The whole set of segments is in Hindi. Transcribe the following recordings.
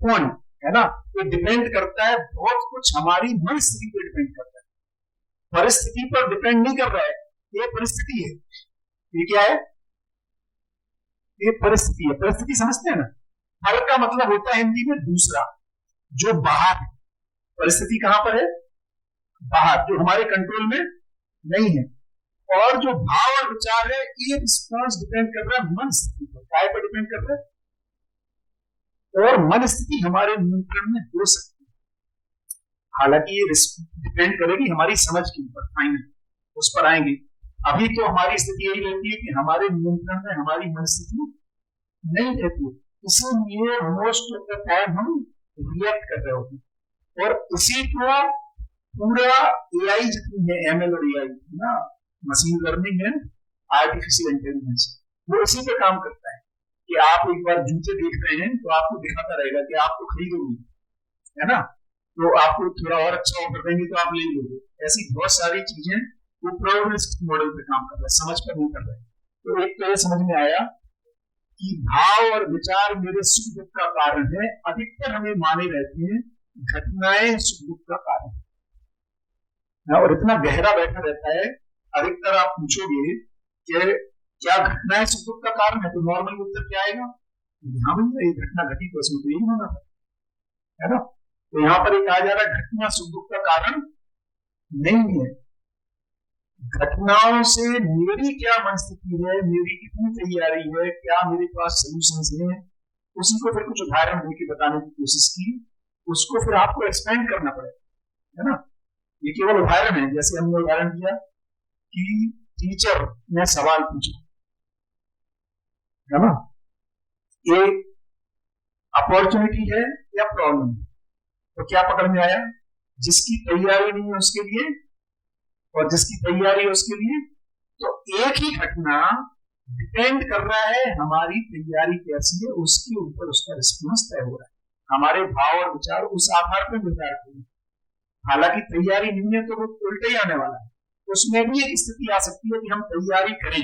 कौन है ना, ये डिपेंड करता है बहुत कुछ हमारी मन स्थिति पर डिपेंड करता है, परिस्थिति पर डिपेंड नहीं कर रहा है। ये परिस्थिति है, ये क्या है, ये परिस्थिति है। परिस्थिति समझते हैं ना, फल का मतलब होता है हिंदी में दूसरा, जो बाहर है। परिस्थिति कहां पर है, बाहर, जो हमारे कंट्रोल में नहीं है। और जो भाव और विचार है, ये रिस्पॉन्स डिपेंड कर रहा है मन स्थिति पर, काय पर डिपेंड कर रहा है। और मन स्थिति हमारे नियंत्रण में हो सकती है, हालांकि ये डिपेंड करेगी हमारी समझ के ऊपर, फाइनल उस पर आएंगे। अभी तो हमारी स्थिति यही रहती है कि हमारे नियंत्रण में हमारी मन स्थिति नहीं रहती है, इसलिए मोस्ट ऑफ द टाइम हम रिएक्ट कर रहे होते हैं। और इसी को पूरा एआई जितनी है, एमएल और एआई ना, machine learning and artificial intelligence, वो इसी पे काम करता है कि आप एक बार जूते देख रहे हैं तो आपको दिखाता रहेगा कि आपको खरीदोगे, है ना, तो आपको थोड़ा और अच्छा ऑफर देंगे तो आप ले लोगे। ऐसी बहुत सारी चीजें वो प्रोबेबिलिस्टिक मॉडल पे काम कर रहा है, समझ पर नहीं कर रहा है। तो एक तो ये समझ में आया कि भाव और विचार मेरे सुख दुख का कारण है। अधिकतर हमें माने रहते हैं घटनाएं सुख दुख का कारण है, और इतना गहरा बैठा रहता है। अधिकतर आप पूछोगे कि क्या घटनाएं सुख दुख का कारण है, तो नॉर्मल उत्तर क्या आएगा, हाँ भैया ये घटना घटी तो इसमें तो यही होना था, है ना। तो यहाँ पर एक आ जा रहा है घटना सुख दुख का कारण नहीं है। घटनाओं से मेरी क्या मन स्थिति है, मेरी कितनी तैयारी है, क्या मेरे पास सॉल्यूशंस हैं, उसी को फिर कुछ उदाहरण देके बताने की कोशिश की। उसको फिर आपको एक्सपेंड करना पड़ेगा, है ना। ये केवल उदाहरण है, जैसे हमने उदाहरण दिया कि टीचर ने सवाल पूछा, है ना, ये अपॉर्चुनिटी है या प्रॉब्लम, तो क्या पकड़ में आया, जिसकी तैयारी नहीं है उसके लिए और जिसकी तैयारी है उसके लिए। तो एक ही घटना डिपेंड कर रहा है हमारी तैयारी कैसी है, उसके ऊपर उसका रिस्पॉन्स तय हो रहा है। हमारे भाव और विचार उस आधार पर निर्धारित होंगे। हालांकि तैयारी नहीं है तो वो उल्टे ही आने वाला है, उसमें भी एक स्थिति आ सकती है कि हम तैयारी करें,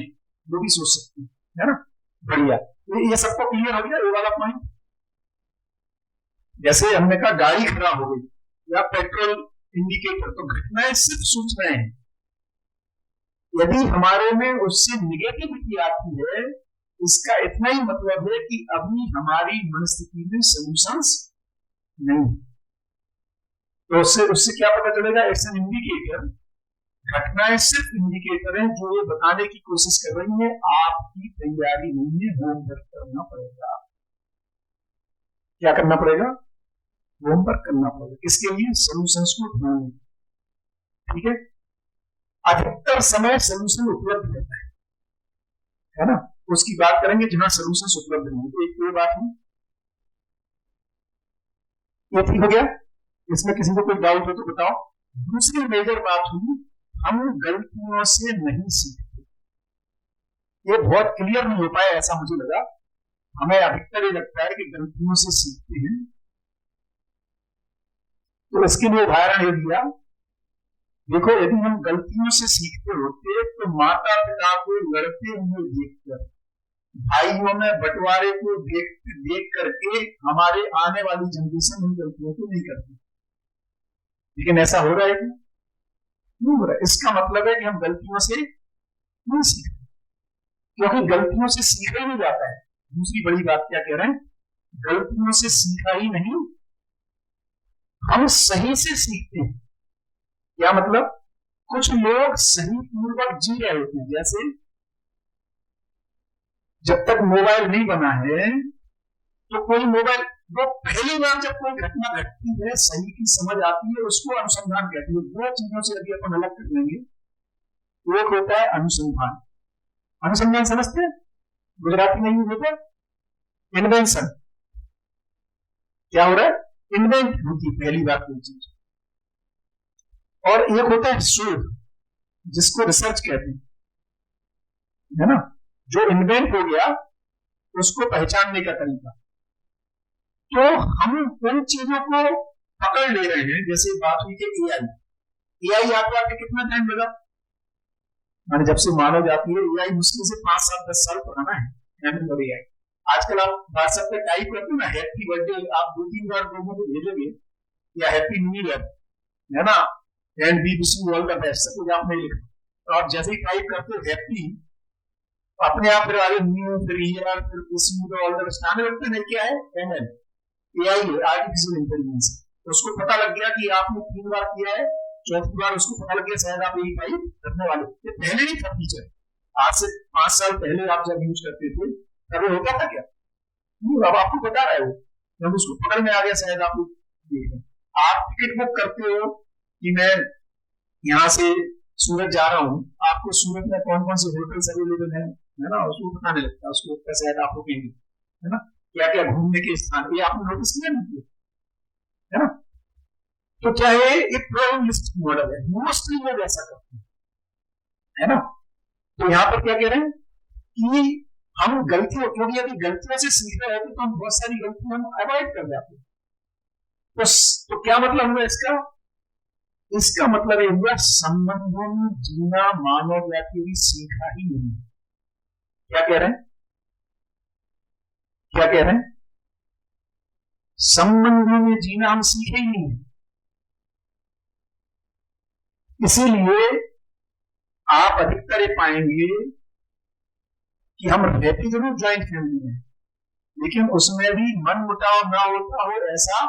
वो भी सोच सकते हैं, है ना। बढ़िया, ये सबको क्लियर हो गया ये वाला पॉइंट। जैसे हमने कहा गाड़ी खराब हो गई या पेट्रोल इंडिकेटर, तो घटनाएं सिर्फ सूचनाएं हैं। यदि हमारे में उससे निगेटिविटी आती है, इसका इतना ही मतलब है कि अभी हमारी मनस्थिति में सॉल्यूशंस नहीं। तो उससे क्या पता चलेगा, इट्स एन इंडिकेटर। घटनाएं सिर्फ इंडिकेटर हैं जो ये बताने की कोशिश कर रही है आपकी तैयारी नहीं है, होमवर्क करना पड़ेगा। क्या करना पड़ेगा, होमवर्क करना पड़ेगा। किसके लिए, सॉल्यूशंस को ढूंढने, ठीक है। अधिकतर समय सॉल्यूशन उपलब्ध रहता है ना। उसकी बात करेंगे जहां सॉल्यूशंस उपलब्ध नहीं। तो एक कोई बात नहीं, ये ठीक हो गया। इसमें किसी को कोई डाउट हो तो बताओ। दूसरी मेजर बात हुई, हम गलतियों से नहीं सीखते। ये बहुत क्लियर नहीं हो पाया, ऐसा मुझे लगा। हमें अधिकतर ये लगता है कि गलतियों से सीखते हैं। तो इसके लिए उदाहरण ये दिया, देखो यदि हम गलतियों से सीखते होते तो माता पिता को लड़ते हुए देखकर, भाइयों में बंटवारे को देख करके हमारे आने वाली जनरेशन उन गलतियों को नहीं करती। लेकिन ऐसा हो रहा है कि नहीं हो रहा है। इसका मतलब है कि हम गलतियों से नहीं सीखते, क्योंकि गलतियों से सीखा ही नहीं जाता है। दूसरी बड़ी बात क्या कह रहे हैं, गलतियों से सीखा ही नहीं, हम सही से सीखते हैं। क्या मतलब, कुछ लोग सही पूर्वक जी रहे होते हैं। जैसे जब तक मोबाइल नहीं बना है तो कोई मोबाइल, वो पहली बार जब कोई घटना घटती है, सही की समझ आती है, उसको अनुसंधान कहते हैं। दो चीजों से यदि अपन अलग कर लेंगे, एक होता है अनुसंधान। अनुसंधान समझते हैं, गुजराती में यूज होता है इन्वेंशन। क्या हो रहा है, इन्वेंट होती पहली बार कोई चीज। और एक होता है शोध, जिसको रिसर्च कहते हैं, है ना। जो इन्वेंट हो गया उसको पहचानने का तरीका। तो हम उन चीजों को पकड़ ले रहे हैं। जैसे बात हुई कि एआई आपको आके कितना टाइम लगा, मैंने जब से मानव जाती है, एआई मुश्किल से 5 साल 10 साल पुराना है, एमएल और एआई। आजकल आप व्हाट्सएप पे टाइप करते हो ना हैप्पी बर्थडे, आप 2-3 बार लोगों को भेजोगे या हैप्पी न्यू ईयर, है ना, and we wish you all the best, सब कुछ आप नहीं लिखते, तो आप जैसे ही टाइप करते हो हैप्पी, अपने आप फिर आगे न्यू, फिर ईयर, फिर wish you all the best आने लगते हैं। क्या है? एमएल, एआई है, आर्टिफिशियल इंटेलिजेंस। तो उसको पता लग गया कि आपने 3 बार किया है, चौथी बार उसको पता लग गया शायद आप यही टाइप करने वाले। ये पहले नहीं था फीचर, आज से 5 साल पहले आप जब यूज करते थे तब ये होता था क्या? अब आपको बता रहा है वो, जब उसको पकड़ में आ गया शायद आप आप टिकट बुक करते हो कि मैं यहाँ से सूरत जा रहा हूँ, आपको सूरत में कौन कौन से होटल्स अवेलेबल है ना, उसको बताने लगता है, उसको शायद आप रुकेंगे, है ना, क्या क्या घूमने के स्थान, ये आपने नोटिस किया नहीं, है ना। तो क्या है, एक प्रोबेबिलिस्टिक मॉडल है, मोस्टली लोग ऐसा करते हैं, है ना। तो यहाँ पर क्या कह रहे हैं कि हम गलतियों, क्योंकि यदि गलतियों से सीख रहे होते तो हम बहुत सारी गलतियां हम अवॉइड कर जाते। तो क्या मतलब हुआ इसका? इसका मतलब ये हुआ संबंधों में जीना मानव जाति की सीखा ही नहीं। क्या कह रहे हैं? क्या कह रहे हैं? संबंधों में जीना हम सीखे ही नहीं। इसीलिए आप अधिकतर ये पाएंगे कि हम रहते जरूर ज्वाइंट फैमिली में, लेकिन उसमें भी मन मुटाव ना होता हो ऐसा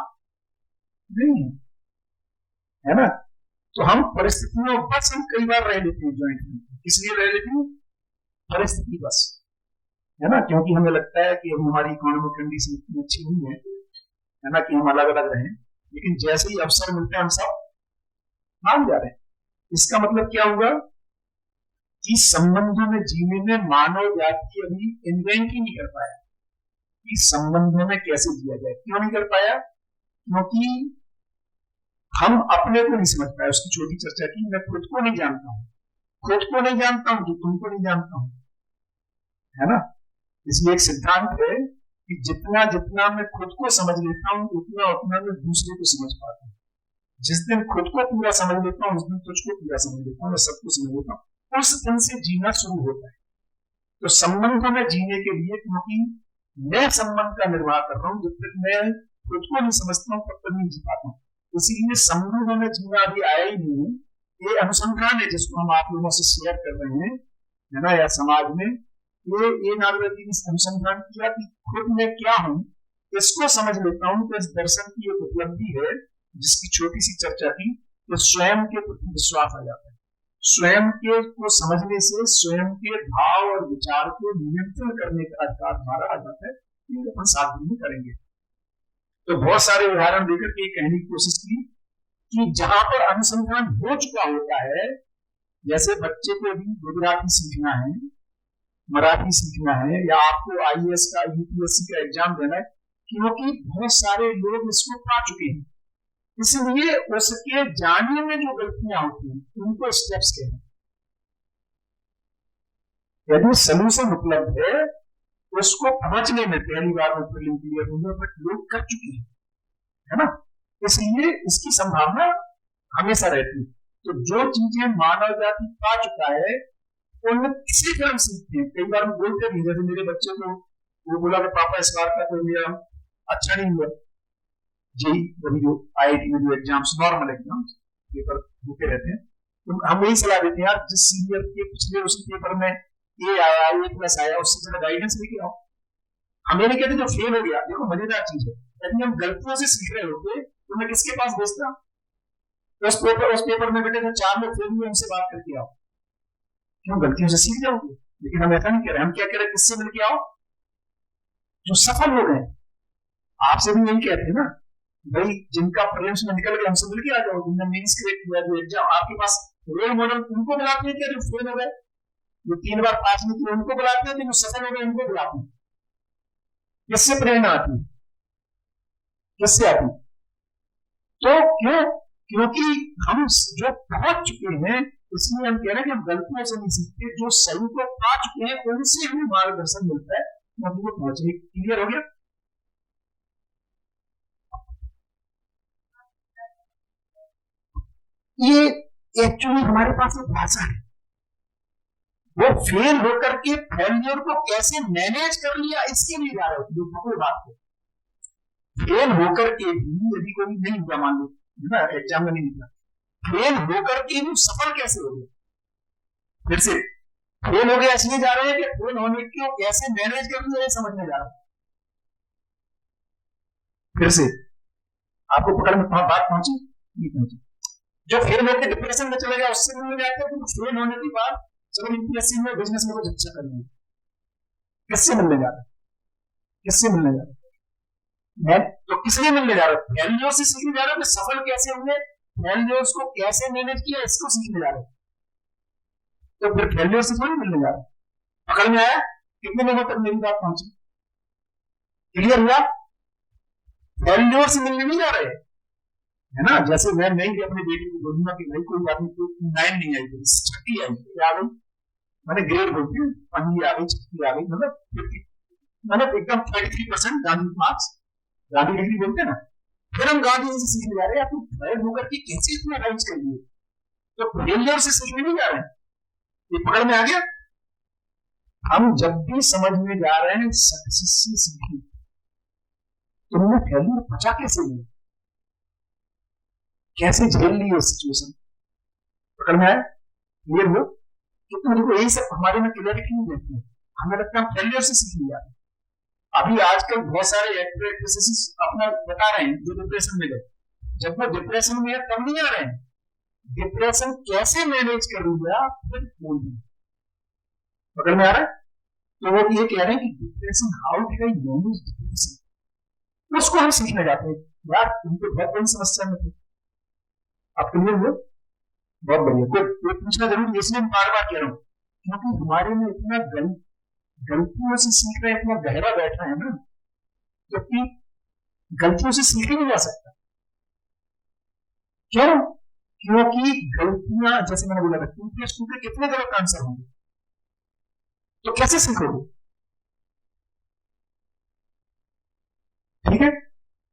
नहीं है, है ना। तो हम परिस्थितियों बस हम कई बार रह लेते हैं ज्वाइंट फैमिली, इसलिए रह लेते हैं परिस्थिति बस, है ना, क्योंकि हमें लगता है कि अब हमारी इकोनॉमिक कंडीशन इतनी अच्छी नहीं है ना, कि हम अलग अलग रहें, लेकिन जैसे ही अवसर मिलते हैं हम सब मान जा रहे हैं। इसका मतलब क्या होगा कि संबंधों में जीने में मानव जाति अभी इन्वेंट ही नहीं कर पाया कि संबंधों में कैसे जिया जाए। क्यों नहीं कर पाया? क्योंकि हम अपने को नहीं समझ पाए। उसकी छोटी चर्चा की, मैं खुद को नहीं जानता हूं, खुद को नहीं जानता हूं तो तुमको नहीं जानता हूं, है ना। इसलिए एक सिद्धांत है कि जितना जितना मैं खुद को समझ लेता हूं उतना उतना मैं दूसरे को समझ पाता हूं। जिस दिन खुद को पूरा समझ लेता हूं उस दिन तुझको पूरा समझ लेता हूं, मैं सबको समझ लेता हूं, उस दिन से जीना शुरू होता है। तो संबंधों में जीने के लिए, क्योंकि मैं संबंध का निर्वाह कर रहा हूं, जब तक मैं खुद को नहीं समझता हूं तब तक नहीं जी पाता हूं। इसीलिए संबंधों में जीना अभी आया ही नहीं। ये अनुसंधान है जिसको हम आप लोगों से शेयर कर रहे हैं, है ना, या समाज में ये नागरिक ने अनुसंधान किया कि खुद में क्या हूं इसको समझ लेता हूं। तो इस दर्शन की एक उपलब्धि है जिसकी छोटी सी चर्चा की, तो स्वयं के प्रति विश्वास आ जाता है। स्वयं के को समझने से स्वयं के भाव और विचार को नियंत्रण करने का अधिकार हमारा आ जाता है। ये अपन साथ में करेंगे। तो बहुत सारे उदाहरण देकर के कहने की कोशिश की कि जहां पर अनुसंधान हो चुका होता है, जैसे बच्चे को भी गुजराती सीखना है, मराठी सीखना है, या आपको आईएएस का यूपीएससी का एग्जाम देना है, क्योंकि बहुत सारे लोग इसको पा चुके हैं, इसलिए उसके जाने में जो गलतियां होती हैं उनको स्टेप्स कहते हैं। यदि सोल्यूशन उपलब्ध है उसको पहुंचने में पहली बार में प्रीलिम क्लियर होंगे, बट लोग कर चुके हैं, है ना, इसलिए इसकी संभावना हमेशा रहती है। तो जो चीजें मानव जाति पा चुका है उनमें किसी तरह सीखते हैं। कई बार बोलते भी, जैसे मेरे बच्चे को वो बोला कि पापा इस बार का तो मेरा अच्छा नहीं हुआ, जेई वही जो आईआईटी में जो एग्जाम्स नॉर्मल एग्जाम्स पेपर होते रहते हैं, तो हम यही सलाह देते हैं यार जिस सीनियर के पिछले उस पेपर में ए आया, ए+ आया, उससे जरा गाइडेंस लेके आओ। हमें नहीं कहते जो फेल हो गया। देखो मजेदार चीज है, यदि हम गलतियों से सीख रहे होते तो मैं किसके पास भेजता? उस पेपर में बेटे जो 4 लोग फेल हुए उनसे बात करके आओ, क्यों? गलतियों से सीख जाओगे। लेकिन हम ऐसा नहीं कह रहे, हम क्या कह रहे हैं, किससे मिलके आओ? जो सफल हो गए। आपसे भी यही कहते हैं ना भाई, जिनका प्रीलिम्स में निकल गया हमसे मिलके आ जाओ, जिनने मेंस क्रैक किया, जो एग्जाम आपके पास रोल मॉडल उनको बुलाते हैं क्या जो फेल हो गए, जो 3 बार पास नहीं किए उनको बुलाते हैं, जो सफल हो गए उनको बुलाते हैं। किससे प्रेरणा आती है? किससे आती? तो क्यों? क्योंकि हम जो पहुंच चुके हैं, इसलिए हम कह रहे हैं कि हम गलतियों से नहीं सीखते, जो सही को पा चुके हैं उनसे हमें मार्गदर्शन मिलता है, हम वो पहुंचने। क्लियर हो गया? ये एक्चुअली हमारे पास एक भाषा है वो फेल होकर के फेलियर को कैसे मैनेज कर लिया इसके लिए जा रहे हो। जो कोई बात है, फेल होकर के भी यदि कोई नहीं हुआ, मान लो है ना, एग्जाम में नहीं निकला, फेल होकर के भी सफल कैसे हो गया। फिर से फेल हो गया इसलिए जा रहे हैं कि फेल होने को कैसे मैनेज कर लिया समझने जा रहे हैं। फिर से आपको पकड़ में बात पहुंची नहीं पहुंची। जो फेल होकर डिप्रेशन में चले गया उससे मिलने जाते हैं, फेल होने के बाद चलो यूपीएससी में बिजनेस में कुछ अच्छा करना है, किससे मिलने जा रहा है, किससे मिलने जा रहा है, तो किसलिए मिलने जा रहा है, फेलियर से सीखने जा रहा है कि सफल कैसे हुए, फेलियर्स को कैसे मैनेज किया इसको सीखने जा रहे हैं। तो फिर फेलियर से थोड़ी मिलने जा रहा है। पकड़ में आया? कितने लोगों तक मेरी बात पहुंची? क्लियर हुआ? फेलियर से मिलने नहीं जा रहे हैं, है ना। जैसे मैं नहीं अपनी बेटी को बोलूंगा कि भाई कोई आदमी को 9 नहीं आई, 30 आई, क्या आ गई, मैंने ग्रेड बोलती हूँ, 5 आ गई, 6 आ गई, मतलब एकदम 33% गांधी मार्क्स, गांधी डिग्री बोलते हैं ना। फिर हम गांधी से सीखने जा रहे हैं, आप फेल होकर के कैसे इतना राइज कर लिए, तो फेलियर से सीखने नहीं जा रहे हैं। ये पकड़ में आ गया? हम जब भी समझने जा रहे हैं सक्सेस से सीखने, तुमने फेलियर बचा कैसे लिया, कैसे झेल ली सिचुएशन, पकड़ में आया? क्लियर हो? क्योंकि मुझको यही सब हमारे में क्लियरिटी नहीं देती है, हमें लगता है फेलियर से सीख लिया। अभी आजकल बहुत सारे एक्टर एक्ट्रेसेस अपना बता रहे हैं जो डिप्रेशन में गए, जब वो डिप्रेशन में है तब नहीं आ रहे हैं, डिप्रेशन कैसे मैनेज कर लिया फिर बोल दिया। पकड़ में आ रहा है? तो वो ये कह रहे हैं कि depression, how did I manage depression, उसको हम सीखने जाते हैं। यार तुमको बहुत बड़ी समस्या में थे, आप क्लियर हो? बहुत बढ़िया। कोई पूछना जरूरी, इसलिए मैं बार बार कह रहा हूँ क्योंकि हमारे में इतना गलतियों से सीख रहे हैं, इतना गहरा बैठा है ना, क्योंकि गलतियों से सीखे नहीं जा सकता। क्यों? क्योंकि गलतियां, जैसे मैंने बोला था, टू के कितने गलत आंसर होंगे, तो कैसे सीखोगे? ठीक है,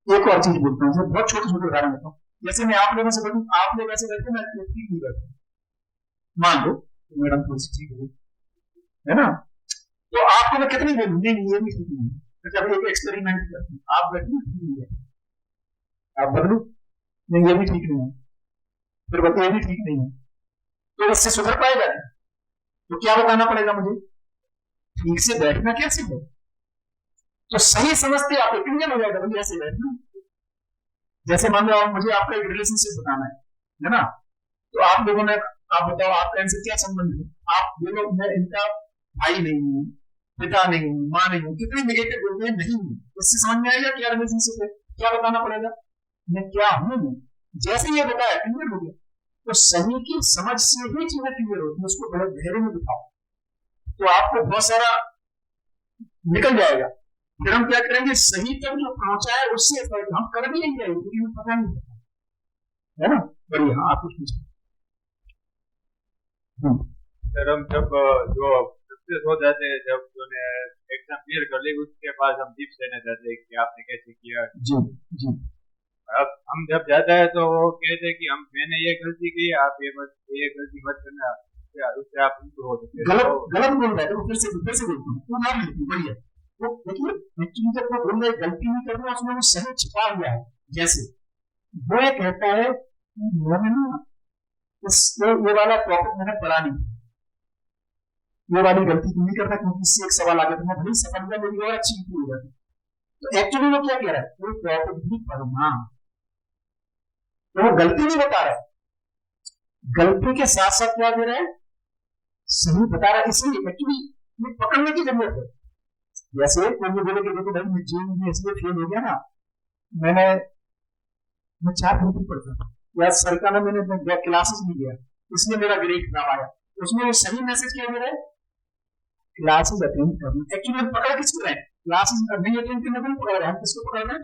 एक और चीज बोलता हूँ, बहुत छोटे छोटे उदाहरण देता हूँ। जैसे मैं आप लोगों से बोलूँ, आप लोग ऐसे करते मैं ठीक नहीं करता, मान लो तो मैडम थोड़ी सी ठीक हो, है ना, तो आपको मैं कितनी बोलूँ, नहीं ये भी ठीक नहीं है, तो जब एक एक्सपेरिमेंट करते हैं, आप बैठे ठीक नहीं है, आप बदलू, नहीं ये भी ठीक नहीं है, फिर बताइए ये भी ठीक नहीं है, तो इससे सुधर पाएगा? तो क्या बताना पड़ेगा मुझे? ठीक से बैठना कैसे हो, तो सही समझते आप क्लियर हो जाएगा भाई ऐसे बैठना। जैसे मान लो मुझे आपका एक रिलेशनशिप बताना है ना, तो आप लोगों ने, आप बताओ आपका इनसे क्या संबंध है, आप बोलो मैं इनका भाई नहीं हूँ, पिता नहीं हूँ, माँ नहीं हूँ, कितने निगेटिव बोलते हैं नहीं हूँ, उससे समझ में आएगा क्या रिलेशनशिप है, क्या बताना पड़ेगा, मैं क्या हूँ। जैसे ये बताया क्लियर हो गया, तो सही की समझ से ही चीजें क्लियर होती है, उसको बड़े गहरे में दिखाओ तो आपको बहुत सारा निकल जाएगा। फिर हम क्या करेंगे, सही तक जो पहुंचा है उससे हम कर भी नहीं जाएंगे क्योंकि हमें पता नहीं, है ना। बढ़िया, हाँ आप कुछ पूछिए। सर हम जब जो सक्सेस हो जाते हैं, जब तूने एग्जाम क्लियर कर ली, उसके बाद हम टिप्स लेना चाहते हैं कि आपने कैसे किया। जी जी। अब हम जब जाता है तो वो कहते हैं कि हम मैंने ये गलती की, आप ये गलती मत करना, उससे आप इम्प्रूव हो सकते हैं। गलत बोल रहा है तो फिर से बोलता हूँ, बढ़िया। तो देखिए एक्चुअली जब वो बोल रहे गलती नहीं करना, उसमें वो सही छिपा हुआ है। जैसे वो ये कहता है कि मैंने ना ये वाला टॉपिक मैंने पढ़ा नहीं, ये वाली गलती तुम नहीं करना क्योंकि इससे एक सवाल आ गया, तुम्हें बड़ी सफलता मेरी और अच्छी हो जाती। तो एक्चुअली वो क्या कह रहा है, वो टॉपिक भी पढ़ना, तो वो गलती नहीं बता रहा है, गलती के साथ साथ क्या दे रहा है, सही बता रहा है। इसलिए एक्चुअली पकड़ने की जरूरत है। जैसे कोई बोले कि देखो भाई मैं जेल में इसलिए फेल हो गया ना, मैं 4 घंटे पढ़ता था या सरकार में मैंने क्लासेस नहीं गया इसलिए मेरा ग्रेड खराब आया, उसमें वो सही मैसेज क्या दे रहा है, क्लासेस अटेंड करना। एक्चुअली हम पकड़ किसको रहे हैं, क्लासेस नहीं अटेंड करने को पकड़ रहे हैं, हम किसको पकड़ रहे हैं,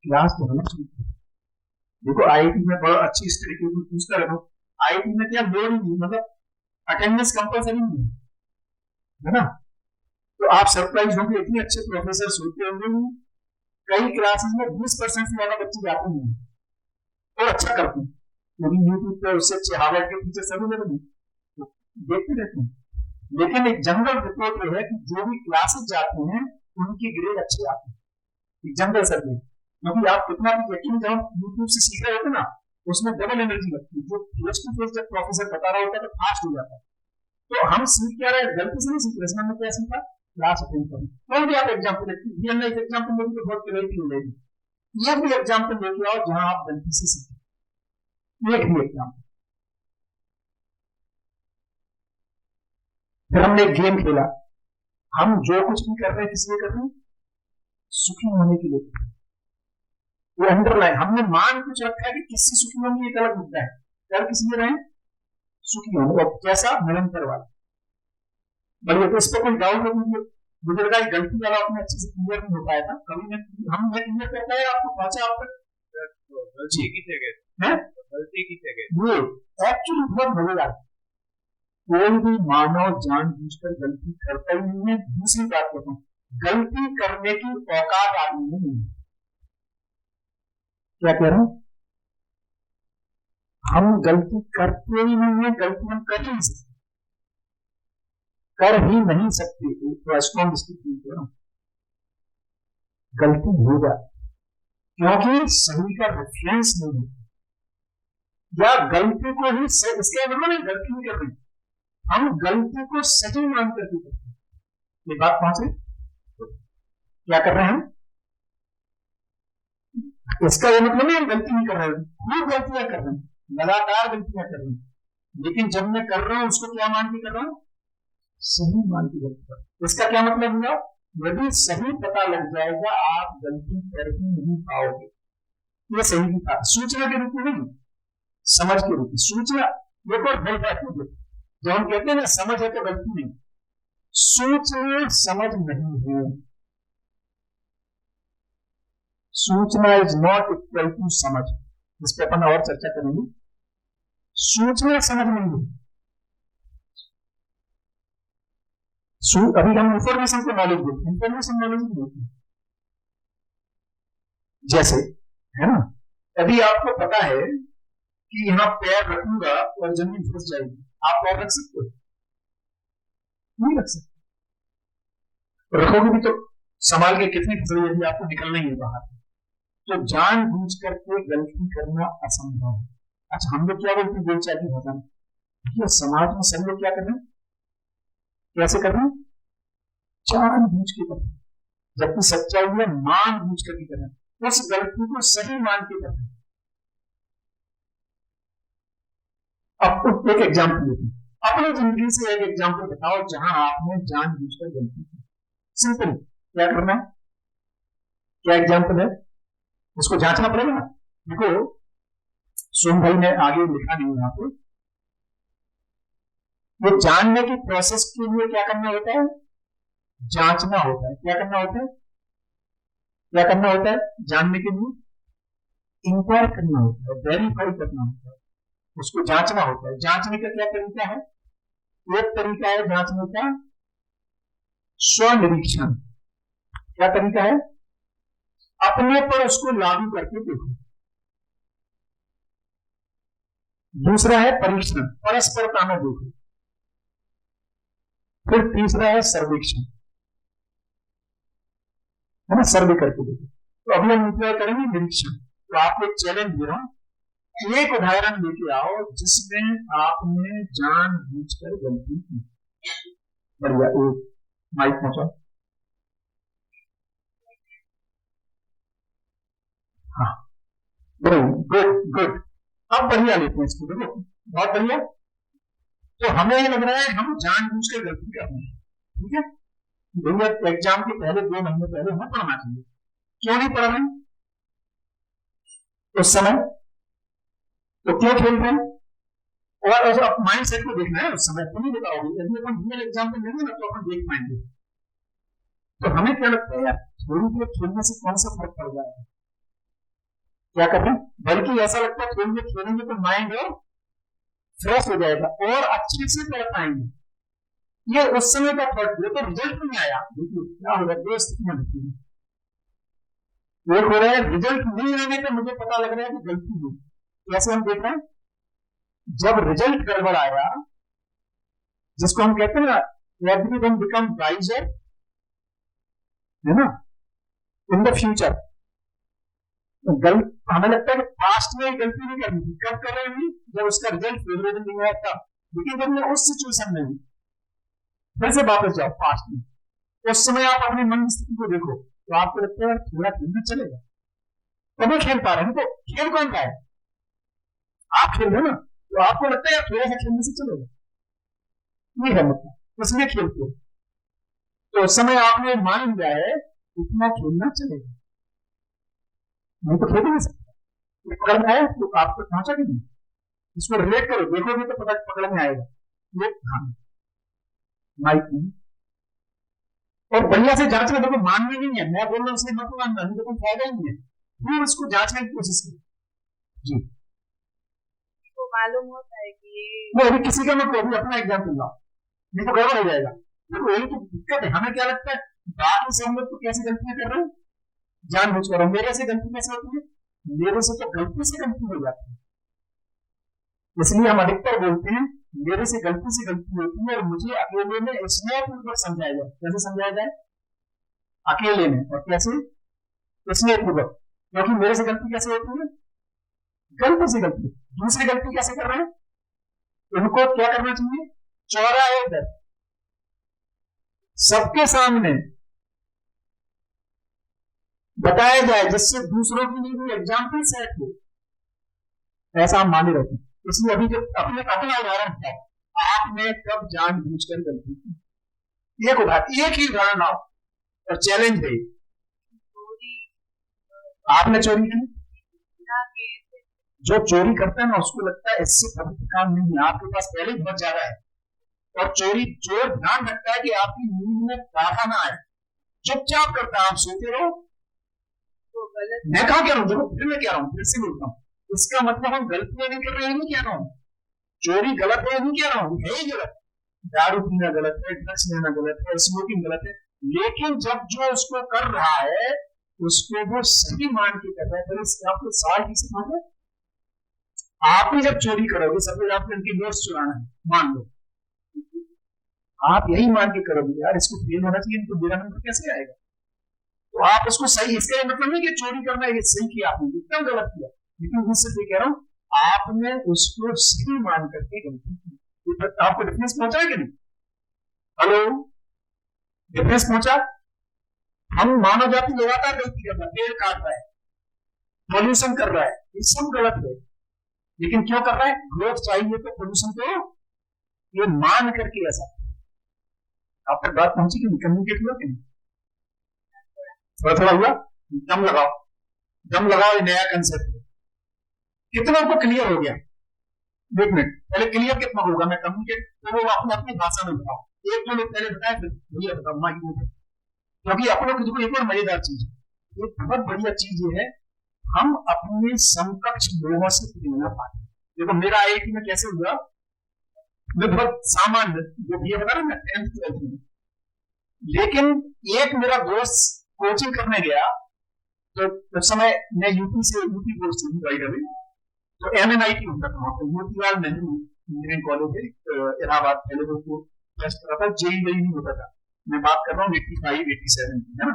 क्लास तो होना चाहिए। देखो आईआईटी में बड़ा अच्छी स्टडी के पूछता रहो, आईआईटी में क्या लोड नहीं, मतलब अटेंडेंस कंपलसरी नहीं है ना। तो आप सरप्राइज होंगे, इतने अच्छे प्रोफेसर होते होंगे, कई क्लासेस में 20% से ज्यादा बच्चे जाते हैं और अच्छा करते हैं, लेकिन यूट्यूब पे उससे अच्छे हार्वर्ड के टीचर सभी लोग नहीं, देखते रहते हैं। लेकिन एक जनरल रिपोर्ट ये है कि जो भी क्लासेस जाते हैं उनकी ग्रेड अच्छे आते हैं, जनरल सर्वे। क्योंकि आप कितना भी यकीन, जब हम यूट्यूब से सीख रहे होते ना, उसमें डबल एनर्जी लगती है। जो फेस टू फेस जब प्रोफेसर बता रहा होता है तो फास्ट हो जाता है। तो हम सीख क्या रहे, गलती से नहीं सीख रहे, इसमें क्या सीखा, क्लास अटेंड करना। कोई भी आप एग्जाम्पल रियल लाइफ एग्जाम्पल लेंगे तो बहुत क्लियरिटी मिलेगी। ये भी एग्जाम्पल लेके आओ जहां आप गलती से सीखे, एक भी एग्जाम्पल। फिर हमने एक गेम खेला, हम जो कुछ भी कर रहे हैं किस लिए कर रहे हैं, सुखी होने के लिए। वो अंडरलाइन हमने मान कुछ रखा है कि किससे सुखी होंगे, एक अलग मुद्दा है, कर किस लिए रहे, सुखी होंगे। और कैसा, निरंतर वाला। बढ़िया, तो इस पर कोई डाउट नहीं, मुझे लगा गलती वाला अपने अच्छे से क्लियर नहीं हो पाया था कभी। हम ये क्लियर करता है आपको पहुंचा आप तक, गलती किसे कहते हैं, गलती किसे कहते ये एक्चुअली बहुत मजेदार। कोई भी मानव जानबूझकर गलती करता ही नहीं है। दूसरी बात कहता हूं, गलती करने की औकात आदमी में नहीं है। क्या कह रहा हूं, हम गलती करते ही नहीं है, गलती हम कर ही नहीं सकते, कर ही नहीं सकते। तो स्ट्रॉन्ग स्टेटमेंट कह रहा हूं, गलती हो जाती क्योंकि सही का रेफरेंस नहीं है, या गलती को ही इसके मतलब नहीं गलती नहीं कर रहे, हम गलती को सही मान करके करते हैं। ये बात पहुंचे, क्या कर रहे हैं हम, इसका ये मतलब नहीं हम गलती नहीं कर रहे हैं, खूब गलतियां कर रहे हैं, लगातार गलतियां कर रहे हैं, लेकिन जब मैं कर रहा हूं उसको क्या मान के कर रहा हूं, सही मान के गलती कर। इसका क्या मतलब हुआ, यदि सही पता लग जाएगा आप गलती कर ही नहीं पाओगे। ये सही भी था, सूचना के रूप में नहीं, समझ के रूप में। सूचना देखो भूल जाती है, जब हम कहते हैं ना समझ है तो गलती नहीं, सूचना समझ नहीं है। सूचना इज नॉट इक्वल टू समझ, इस पर अपन और चर्चा करेंगे। सूचना समझ नहीं है। अभी हम इंफॉर्मेशन को नॉलेज बोलते हैं, इंफॉर्मेशन नॉलेज नहीं बोलते हैं। जैसे है ना, अभी आपको पता है कि यहां पैर रखूंगा और जमीन फंस जाएगी, आप पैर रख सकते हो, नहीं रख सकते। रखोगे भी तो संभाल के कितनी फसल यदि आपको निकलना ही है बाहर, तो जानबूझ करके गलती करना असंभव है। अच्छा, हम लोग क्या बोलते हैं बोलचाल की भाषा में, ये समाज में सब लोग क्या कर रहे हैं, कैसे कर रहे हैं, जानबूझ के कर रहे हैं, जबकि सच्चाई में मान बूझ कर कर रहे हैं, उस गलती को सही मान के कर रहे हैं। अब एक एग्जाम्पल लेते हैं, अपनी जिंदगी से एक एग्जाम्पल बताओ जहां आपने जानबूझकर गलती की। सिंपल, क्या करना है, क्या एग्जाम्पल है, उसको जांचना पड़ेगा ना। देखो सोम भाई ने आगे लिखा नहीं यहां पे, वो जानने की प्रोसेस के लिए क्या करना होता है, जांचना होता है। क्या करना होता है, क्या करना होता है, जानने के लिए इंक्वायर करना होता है, वेरीफाई करना होता है, उसको जांचना होता है। जांचने का क्या तरीका है, एक तरीका है जांचने का स्वनिरीक्षण। क्या तरीका है, अपने पर उसको लागू करके देखो। दूसरा है परीक्षण, परस्परता में देखो। फिर तीसरा है सर्वेक्षण, है ना, सर्वे करके देखो। तो अभी हम इंप्लॉय करेंगे निरीक्षण। तो आपको एक चैलेंज दे रहा हूं, एक उदाहरण लेके आओ जिसमें आपने जानबूझकर गलती की। बढ़िया, एक माइक पहुंचा, हाँ गुड गुड। अब बढ़िया लेते हैं इसको, देखो बहुत बढ़िया। तो हमें ये लग रहा है हम जानबूझकर गलती कर रहे हैं, ठीक है भैया। एग्जाम के पहले 2 महीने पहले हमें पढ़ना चाहिए, क्यों नहीं पढ़ रहे उस समय, तो क्यों खेल रहे हैं, और ऐसा माइंड सेट को देखना है उस समय, तो नहीं बताओगे। यदि अपन रियल एग्जाम में लेंगे ना तो अपन देख पाएंगे। तो हमें क्या लगता है यार, थोड़ी देर खेलने से कौन सा फर्क पड़ जाएगा, क्या कर रहे हैं, बल्कि ऐसा लगता है थोड़ी देर खेलेंगे तो माइंड फ्रेश हो जाएगा और अच्छे से पढ़ पाएंगे। ये उस समय का फर्क, ये तो रिजल्ट नहीं आया। देखिए क्या हो रहा है, 2 स्थितियां होती है। एक हो रहा है रिजल्ट नहीं आने पर मुझे पता लग रहा है कि गलती हुई। कैसे हम देख रहे हैं, जब रिजल्ट गड़बड़ आया जिसको हम कहते हैं ना एवरीवन बिकम वाइजर, है ना, इन द फ्यूचर। हमें लगता है कि पास्ट में गलती नहीं करनी थी, कब कर रहे हैं जब उसका रिजल्ट फेवरेबल नहीं आया तब। लेकिन जब मैं उस सिचुएशन में हूं, फिर से वापस जाओ पास्ट में, उस समय आप अपनी मन स्थिति को देखो तो आपको लगता है थोड़ा खेलना चलेगा, तभी खेल पा रहे हैं। तो खेल कौन रहा है? आप खेल रहे हो ना, तो आपको लगता है थोड़ा सा खेलने से चलेगा, ये है मतलब, इसलिए खेलते हो। तो उस समय आपने मान लिया है इतना खेलना चलेगा, नहीं तो खेल नहीं सकता। पकड़ में आया तो आपको पहुंचा कि नहीं, इसको रिलेट करो, देखोगे तो पता पकड़ में आएगा। ये माइक नहीं, और बढ़िया से जांच में देखो, मानना नहीं है, मैं बोल रहा हूं इसलिए मत मानना, नहीं तो कोई फायदा नहीं है, फिर उसको जांचने की कोशिश करो। जी, को मालूम होता है कि मैं अभी किसी का मत अभी अपना एग्जाम्पल लाओ, नहीं तो गड़बड़ हो जाएगा। देखो यही तो दिक्कत है, हमें क्या लगता है बाकी से हम लोग तो कैसे गलतियां कर रहे हैं, जानबूझ कर। मेरे से गलती कैसे होती है? मेरे से तो गलती से गलती हो जाती है, इसलिए हम अधिकतर बोलते हैं मेरे से गलती होती है और मुझे अकेले में स्नेहपूर्वक समझाया जाए। कैसे समझाया जाए? अकेले में, और कैसे? स्नेहपूर्वक, क्योंकि मेरे से गलती कैसे होती है? गलती से गलती। दूसरी गलती कैसे कर रहे हैं? उनको क्या करना चाहिए? चौराहे पर सबके सामने बताया जाए, जिससे दूसरों के लिए भी एग्जाम्पल सेट हो, ऐसा हम माने रहते हैं। इसलिए अभी जो अपने अपना उदाहरण है, आपने कब जानबूझकर गलती की, एक उदाहरण, एक ही उदाहरण आओ और चैलेंज दे। आपने चोरी की, जो चोरी करता है ना उसको लगता है इससे पवित्र काम नहीं है, आपके पास पहले ही बहुत ज्यादा है, और चोरी चोर ध्यान रखता है कि आपकी नींद में बाधा ना आए, चुपचाप करता है, आप सोते रहो। मैं कहा कह रहा हूं, देखो फिर मैं कह रहा हूं, फिर से बोलता हूं, इसका मतलब हम गलतियां नहीं कर रहे हैं, नहीं कह रहा हूं चोरी गलत है, नहीं कह रहा हूं, है ही गलत। दारू पीना गलत है, ड्रग्स लेना गलत है, स्मोकिंग गलत है, लेकिन जब जो उसको कर रहा है उसको वो सही मान के कर रहा है, फिर इसके आपको सवाल किसे मांगे? आप ही जब चोरी करोगे, सपोज आपने इनकी नोट्स चुराना है, मान लो आप यही मान के करोगे यार इसको फेल होना चाहिए, इनको मेरा नंबर कैसे आएगा, तो आप उसको सही, इसका मतलब नहीं कि चोरी करना ये सही किया आपने, एकदम गलत किया, लेकिन उससे ये कह रहा हूं आपने उसको सही मान करके गलती की। आपको डिफरेंस पहुंचा है कि नहीं? हेलो, डिफरेंस पहुंचा? हम मानव जाति लगातार गलती कर रहा है, पेड़ काट रहा है, पॉल्यूशन कर रहा है, ये सब गलत है, लेकिन क्यों कर रहा है? ग्रोथ चाहिए तो पॉल्यूशन को ये मान करके ऐसा। आप तक बात पहुंची कि नहीं? कम्युनिकेट हुआ कि नहीं? थोड़ा थोड़ा हुआ? दम लगाओ, दम लगाओ, ये नया कंसेप्ट है, कितना को क्लियर हो गया? एक मिनट पहले क्लियर कितना होगा, मैं कम्युनिकेट तो वो अपनी अपनी भाषा में बताओ, एक दो लोग पहले बताए फिर भैया बताओ माँ, क्योंकि अपनों की देखो एक और मजेदार चीज है, एक बहुत बढ़िया चीज ये है, हम अपने समकक्ष लोगों से प्रेरणा पाते हैं। देखो मेरा IIT में कैसे हुआ, मैं बहुत सामान्य जो भैया बता रहे ना 10th 12th में, लेकिन एक मेरा दोस्त कोचिंग करने गया, तो उस समय मैं यूपी बोर्ड से हूँ, तो MNIT होता था वहां पर, मोतीलाल नेहरू इंजीनियरिंग कॉलेज है इलाहाबाद, पहले वो टेस्ट करा था, JEE नहीं होता था, मैं बात कर रहा हूँ 85 87 की, है ना।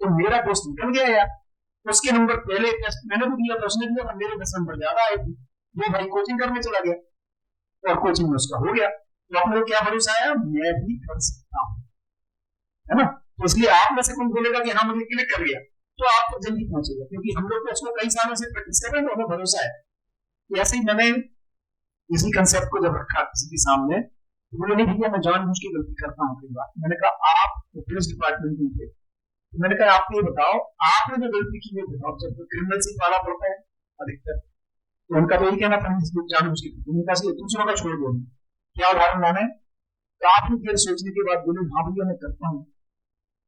तो मेरा दोस्त निकल गया यार, उसके नंबर पहले टेस्ट मैंने भी दिया था, उसने दिया, मेरे 10 नंबर ज्यादा आए थे, वो भाई कोचिंग करने चला गया और कोचिंग में उसका हो गया, तो अपने को क्या भरोसा आया, मैं भी कर सकता हूँ, है ना। तो इसलिए आप में से कोई बोलेगा कि हाँ मुझे क्लिक कर गया, तो आप तक जल्दी पहुंचेगा, क्योंकि हम लोग तो उसको कई सालों से प्रैक्टिस कर रहे हैं, तो हमें भरोसा है। तो ऐसे ही मैंने इसी कंसेप्ट को जब रखा किसी के सामने, तो बोले नहीं भैया मैं जानबूझ के गलती करता हूँ कई बार। मैंने कहा आप पुलिस डिपार्टमेंट में थे, तो मैंने कहा आप ये बताओ आपने जो गलती की है बताओ, जब तो क्रिमिनल से पाला पड़ता है अधिकतर, तो उनका तो यही कहना था जानबूझ के, उनका से दूसरों का छोड़ दो, क्या उदाहरण लाना है? काफी देर सोचने के बाद बोले हाँ भैया मैं करता हूँ।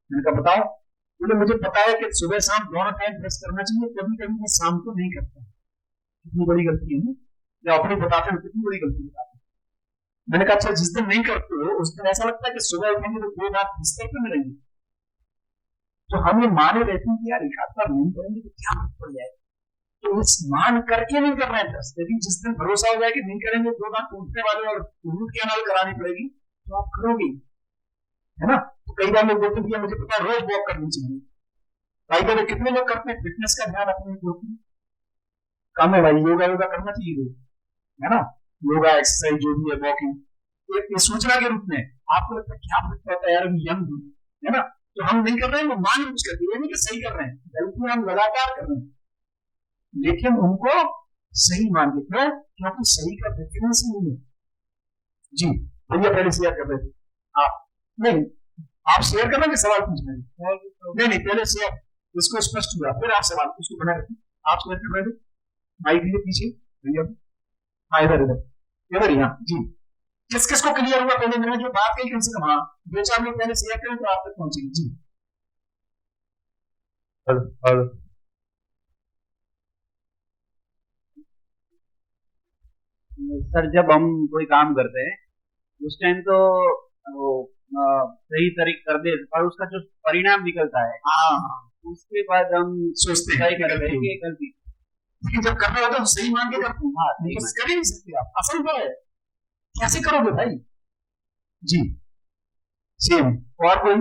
मैंने कहा बताओ, बोले मुझे पता है कि सुबह शाम दोनों टाइम ब्रश करना चाहिए, कभी कभी मैं शाम को नहीं करता, कितनी बड़ी गलती है ना, या अपने बताते हैं कितनी बड़ी गलती बताते हैं। मैंने कहा अच्छा जिस दिन नहीं करते हो उस दिन ऐसा लगता है कि सुबह उठेंगे तो 2 रात बिस्तर पे मिलेंगे, तो हम ये माने रहते हैं कि यार एक आध बार नहीं करेंगे तो क्या फर्क पड़ जाएगा, तो इस मान करके नहीं कर रहे हैं दस, लेकिन जिस दिन भरोसा हो जाए कि नहीं करेंगे 2 रात उठने वाले और रूट कैनाल करानी पड़ेगी, तो आप करोगे, है ना। तो कई बार लोग बोलते हैं मुझे पता है रोज वॉक करनी चाहिए। भाई कहते कितने लोग करते हैं फिटनेस का ध्यान अपने ग्रुप में? कम है भाई। योगा योगा करना चाहिए रोज, है ना। योगा एक्सरसाइज जो भी है, वॉकिंग एक सूचना के रूप में। आपको लगता है क्या फर्क पड़ता है यार, यंग हूं, है ना। तो हम नहीं कर रहे हैं, वो मान कुछ करते हैं, नहीं कि सही कर रहे हैं, गलतियां हम लगातार कर रहे हैं, लेकिन उनको सही मान के क्यों? क्योंकि सही का डिफरेंस नहीं है। जी भैया पहले शेयर कर रहे थे आप, नहीं आप शेयर कर रहे हैं, सवाल पूछ रहे हैं? नहीं पहले शेयर, उसको स्पष्ट हुआ, फिर आप सवाल उसको बना रखे। आप शेयर कर रहे थे माइक लिए पीछे भैया। हाँ इधर इधर इधर यहाँ जी। किस किस को क्लियर हुआ? पहले मैंने जो बात कही कम से कम, हाँ 2-4 लोग पहले शेयर करें तो आप तक पहुंचेगी। जी हेलो सर, जब हम कोई काम करते हैं उस टाइम तो वो सही तरीके कर दे, पर उसका जो परिणाम निकलता है उसके बाद हम सोचते सही कर रहे हैं कि गलती। लेकिन जब कर रहे हो तो सही मान के करते हैं, नहीं कर ही नहीं सकते आप। असल क्या है, कैसे करोगे भाई? जी सेम। और कोई?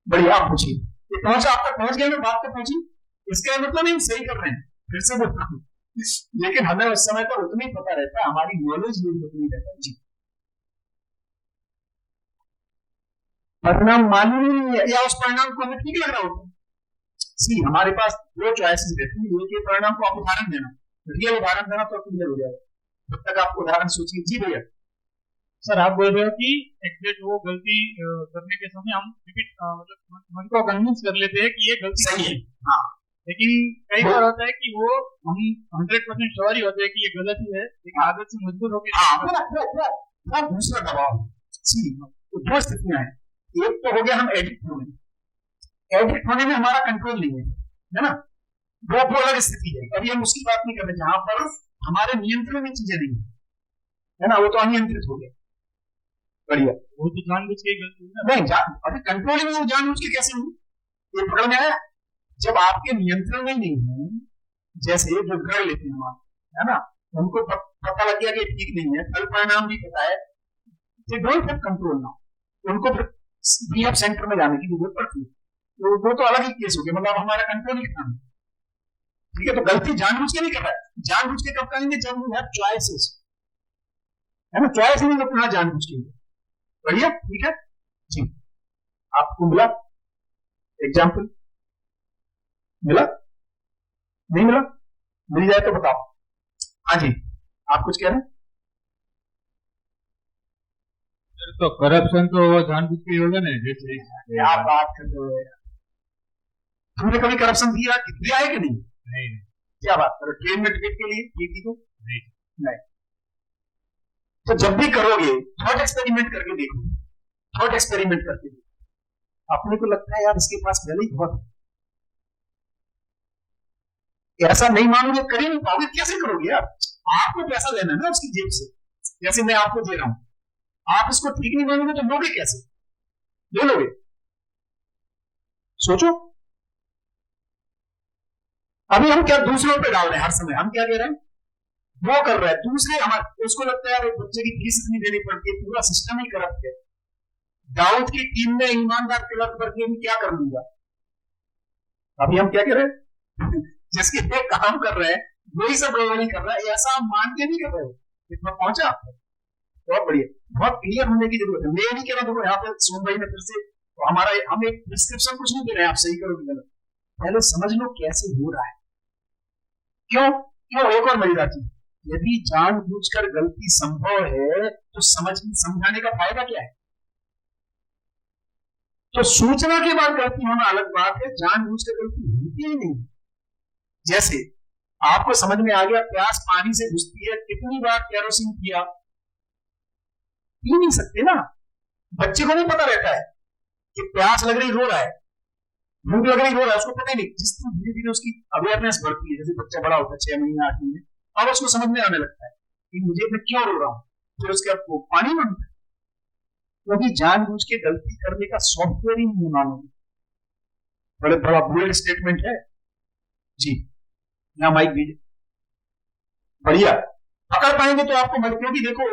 बढ़िया, आप पूछिए। ये पहुंचा, आप तक पहुंच गए ना, बात तक पहुंची। इसका मतलब नहीं सही कर रहे हैं, फिर से बोलता हूं, लेकिन हमें उस समय पर उतना ही पता रहता है, हमारी नॉलेज भी उतनी रहता है। जी परिणाम मालूम ही नहीं है, या उस परिणाम को हमें ठीक लग रहा होता है। सी हमारे पास 2 चॉइसेस रहती है, एक परिणाम को आप उदाहरण देना, रियल उदाहरण देना तो क्लियर हो जाएगा। तब तक आप उदाहरण सोचिए। जी भैया। सर आप बोल रहे हो कि एग्जैक्ट वो गलती करने के समय हम रिपीट मतलब मन को कन्विंस कर लेते हैं कि ये गलती सही है, हाँ। लेकिन कई बार होता है कि वो हम 100% श्योर ही होते हैं कि ये गलत ही है, लेकिन आदत से मजबूर होकर वो दूसरा दबाव। सी तो 2 स्थितियां हैं। एक तो हो गया हम एडिक्ट हो गए, एडिक्ट होने में हमारा कंट्रोल नहीं है ना। वो अलग स्थिति है। अभी हम उसकी बात नहीं कर रहे, जहां पर हमारे नियंत्रण में चीजें नहीं है ना, वो तो अनियंत्रित हो गया। बढ़िया, वो तो जानबूझ के गलती है। नहीं अभी कंट्रोल में वो जानबूझ के कैसे हुई? ये पकड़ में आया जब आपके नियंत्रण में नहीं है। जैसे जो ड्रग लेते हैं हम, है ना, उनको पता लग गया कि ठीक नहीं है, फल परिणाम भी पता है, they don't have control now, उनको फिर रिहैब सेंटर में जाने की जरूरत पड़ती है। तो वो तो अलग ही केस हो गया, मतलब हमारा कंट्रोल ही खत्म। ठीक है, तो गलती जानबूझ के नहीं कर रहा है। जानबूझ के कब करेंगे? जब वी हैव चॉइसेस, है ना। चॉइस नहीं अपना जानबूझ के। बढ़िया, ठीक है जी। आपको मिला एग्जाम्पल? मिला? नहीं मिला? मिल जाए तो बताओ। हाँ जी, आप कुछ कह रहे हैं? तो करप्शन तो वो जानबूझ के होगा ना, जैसे क्या बात कर रहे हो? तुमने कभी करप्शन दिया है कि नहीं? नहीं क्या बात करो, ट्रेन में टिकट के लिए ये की तो नहीं। तो जब भी करोगे थॉट एक्सपेरिमेंट करके देखो, थॉट एक्सपेरिमेंट करके देखो। अपने को लगता है यार इसके पास पहले ही बहुत, ऐसा नहीं मानोगे, कर ही नहीं पाओगे। कैसे करोगे यार? आपको पैसा लेना है ना उसकी जेब से, जैसे मैं आपको दे रहा हूं। आप इसको ठीक नहीं मानोगे तो लोगे कैसे? ले लोगे? सोचो। अभी हम क्या दूसरों पे डाल रहे हैं हर समय, हम क्या कह रहे हैं? वो कर रहा है दूसरे, हमारे उसको लगता है बच्चे की फीस इतनी देनी पड़ती है, पूरा सिस्टम ही करप्ट है। दाऊद की टीम ने ईमानदार क्लब करके भी क्या कर लूंगा। अभी हम क्या कह रहे हैं? जिसके पे काम कर रहे हैं वही सब गड़बड़ी कर रहा है, ऐसा हम मान के नहीं कर रहे हो। इतना पहुंचा आपको? बहुत बढ़िया, बहुत क्लियर होने की जरूरत है। मैं नहीं कह रहा, देखो यहाँ पे सोम भाई ने फिर से तो हमारा, हम एक प्रिस्क्रिप्शन कुछ नहीं दे रहे हैं, आप सही करोगे गलत, पहले समझ लो कैसे हो रहा है। क्यों क्यों? एक और मजेदार चीज, यदि जानबूझकर गलती संभव है तो समझाने का फायदा क्या है? तो सूचना के बाद गलती होना अलग बात है, जानबूझकर गलती होती ही नहीं। जैसे आपको समझ में आ गया प्यास पानी से घुसती है, कितनी बार केरोसिन किया, पी नहीं सकते ना। बच्चे को नहीं पता रहता है कि प्यास लग रही, रो रहा है, भूख लग रही, रो रहा है, उसको पता ही नहीं। जिस दिन धीरे धीरे उसकी अवेयरनेस बढ़ती है, जैसे बच्चा बड़ा होता है 6 महीने 8 महीने, अब उसको समझ में आने लगता है कि मुझे मैं क्यों रो रहा हूं, फिर उसके आपको पानी मांगता है। क्योंकि जानबूझ के गलती करने का सॉफ्टवेयर ही नहीं मानोगे। बड़े बड़ा बोल्ड स्टेटमेंट है जी। यहाँ माइक दीजिए। बढ़िया, पकड़ पाएंगे तो आपको, क्योंकि देखो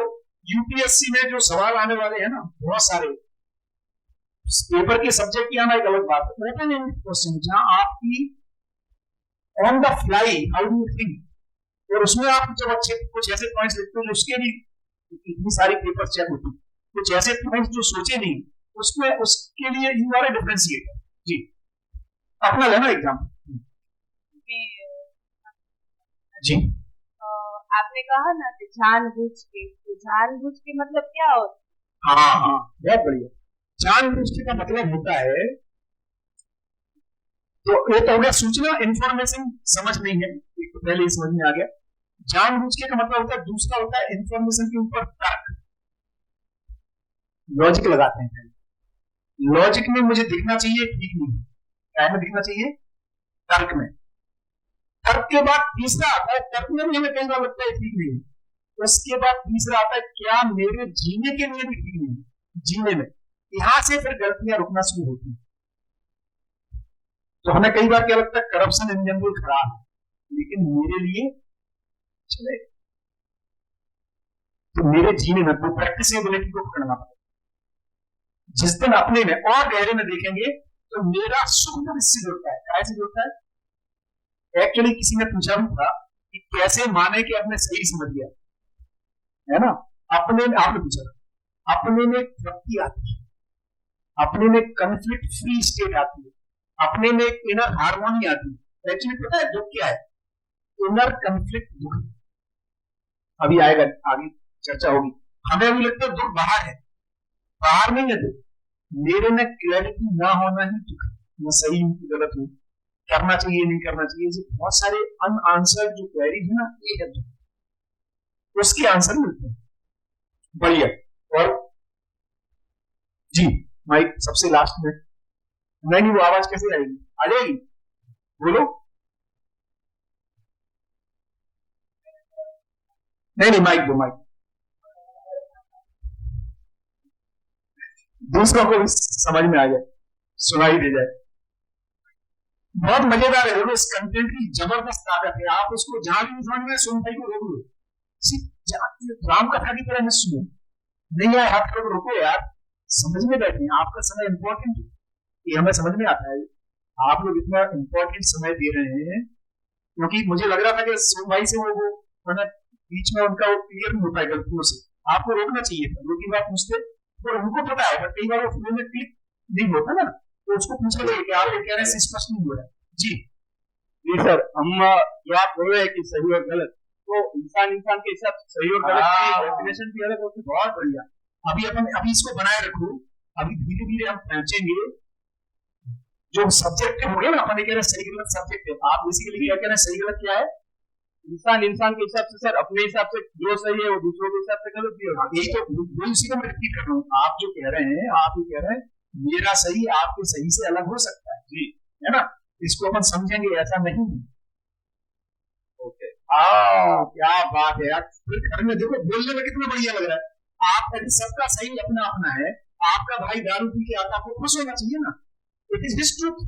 यूपीएससी में जो सवाल आने वाले हैं ना बहुत सारे, पेपर के सब्जेक्ट की आना एक अलग बात है, ओपन एंडेड क्वेश्चन जहां आपकी on the fly how do you think, और उसमें आप जब अच्छे कुछ ऐसे पॉइंट्स लिखते हो जो उसके भी इतनी सारी पेपर चेक होती, कुछ ऐसे पॉइंट्स जो सोचे नहीं, उसमें उसके लिए यू आर ए डिफरेंशिएटर। जी अपना लेना एग्जाम। जी आपने कहा ना कि जानबूझ के, तो जानबूझ के मतलब क्या होता है? हाँ हाँ बहुत बढ़िया। जानबूझ के का मतलब होता है, तो ये तो हो गया सूचना, इंफॉर्मेशन समझ नहीं है, एक तो पहले ही समझ में आ गया। जानबूझ के का मतलब होता है, दूसरा होता है इंफॉर्मेशन के ऊपर तर्क, लॉजिक लगाते हैं। लॉजिक में मुझे दिखना चाहिए, ठीक नहीं, क्या में दिखना चाहिए, तर्क में। तर्क के बाद तीसरा आता है, तर्क में भी हमें कई बार लगता है ठीक नहीं, उसके बाद तीसरा आता है क्या मेरे जीने के लिए भी ठीक नहीं, जीने में। यहां से फिर गलतियां रुकना शुरू होती हैं। तो हमें कई बार क्या लगता है करप्शन इन जनरल खराब है, लेकिन मेरे लिए चले, तो मेरे जीने में तो प्रैक्टिसेबिलिटी को पकड़ना पड़ेगा। जिस दिन अपने में और गहरे में देखेंगे तो मेरा सुख दुख इससे जुड़ता है, कैसे जुड़ता है। एक्चुअली किसी ने पूछा भी था कि कैसे माने कि आपने सही समझ लिया, है ना। अपने में आपने पूछा था, अपने में तृप्ति आती है, अपने में कंफ्लिक्ट फ्री स्टेट आती है, अपने में इनर हार्मोनी आती है। एक्चुअली पता है दुख क्या है, इनर कंफ्लिक्ट दुख। अभी आएगा, आगे चर्चा होगी। हमें अभी लगता है दुख बाहर है, बाहर नहीं है दुख, मेरे में क्लैरिटी ना होना ही दुख है। मैं सही हूं कि गलत हूं, करना चाहिए नहीं करना चाहिए, जो बहुत सारे अनआंसर्ड जो क्वेरी है ना, ये है दुख, उसके आंसर मिलते हैं। बढ़िया। और जी माइक सबसे लास्ट में, नहीं वो आवाज कैसे आएगी, आ जाएगी, बोलो। नहीं माइक दो, माइक दूसरों को भी समझ में आ जाए, सुनाई दे जाए। बहुत मजेदार है, देखो इस कंटेंट की जबरदस्त ताकत है। आप उसको जहां भी समझ में, सुन भाई को रोक लो, राम कथा की तरह न सुनो, नहीं आए हाथ को रोको यार, समझ में बैठे। आपका समय इंपॉर्टेंट है, ये हमें समझ में आता है। आप लोग इतना इंपॉर्टेंट समय दे रहे हैं, क्योंकि मुझे लग रहा था कि सोम भाई से वो बीच में उनका वो क्लियर नहीं होता है गलतियों से, आपको रोकना चाहिए था। दो तीन बार पूछते तो उनको पता है, बट कई बार वो फ्लो में क्लिक नहीं होता ना, तो उसको पूछना चाहिए कि आप कह रहे हैं स्पष्ट नहीं हो रहा है। जी जी सर, हम जो आप बोल रहे हैं कि सही और गलत, तो इंसान के हिसाब से सही और गलत की डेफिनेशन भी अलग होती है। बहुत बढ़िया। अभी इसको बनाए रखो, अभी धीरे धीरे हम पहुंचेंगे जो सब्जेक्ट हो गया ना, अपन कह रहे हैं सही गलत सब्जेक्ट है। आप बेसिकली क्या कह रहे हैं, सही गलत क्या है, इंसान के हिसाब से सर, अपने हिसाब से जो सही है वो दूसरों के हिसाब से गलत भी होगा। यही तो उसी को मैं रिपीट कर रहा हूँ। आप जो कह रहे हैं, आप ये कह रहे हैं मेरा सही आपके सही से अलग हो सकता है, जी है ना, इसको अपन समझेंगे, ऐसा नहीं है। ओके, क्या बात है यार, फिर घर में देखो बोलने में कितना बढ़िया लग रहा है। आप कहते सबका सही अपना अपना है, आपका भाई दारू पी के आता, आपको खुश होना चाहिए ना, इट इज हिज ट्रूथ।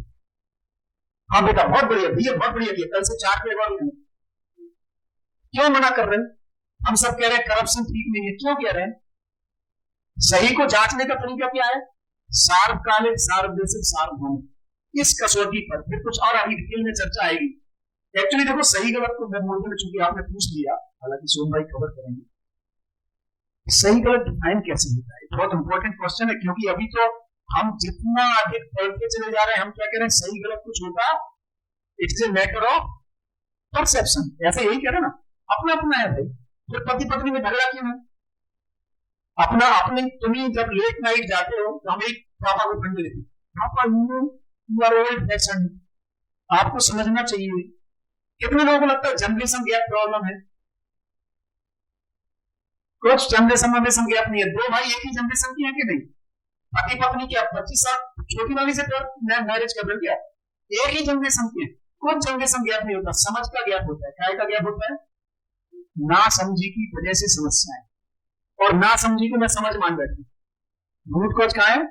हाँ बेटा बहुत बढ़िया भैया, बहुत बढ़िया भैया, कल से 4 के बाद क्यों मना कर रहे हैं? हम सब कह रहे हैं करप्शन ठीक नहीं है, क्यों कह रहे हैं? सही को जांचने का तरीका क्या है, सार्वकालिक सार्वदेशिक सार्वभौमिक, इस कसौटी पर फिर कुछ और आगे डिटेल में चर्चा आएगी। एक्चुअली देखो सही गलत को मैं बोलते हैं, चूंकि आपने पूछ लिया, हालांकि सोम भाई कवर करेंगे सही गलत डिफाइन कैसे होता है, बहुत इंपॉर्टेंट क्वेश्चन है। क्योंकि अभी तो हम जितना अधिक पढ़ते चले जा रहे हैं, हम क्या कह रहे हैं, सही गलत कुछ होता, it's a matter of perception, ऐसे यही कह रहे हैं ना, अपना अपना है भाई। फिर पति पत्नी में झगड़ा क्यों है, अपना अपने, तुम्हें जब लेट नाइट जाते हो तो हम एक पापा को खंड देते, पापा यू आर ओल्ड फैशन, आपको समझना चाहिए। कितने लोगों को लगता है जनरेशन गैप प्रॉब्लम है, कुछ जनरेशन गैप नहीं है, दो भाई एक ही जनरेशन की है कि नहीं, पति पत्नी क्या 25 साल छोटी वाली से मैरिज कर रहे क्या, एक ही जनरेशन की है, कुछ जनरेशन गैप नहीं होता, समझ का गैप होता है। क्या का गैप होता है, ना समझी की वजह से समस्याएं, और ना समझी को मैं समझ मान बैठू, झूठ कोच कहा है,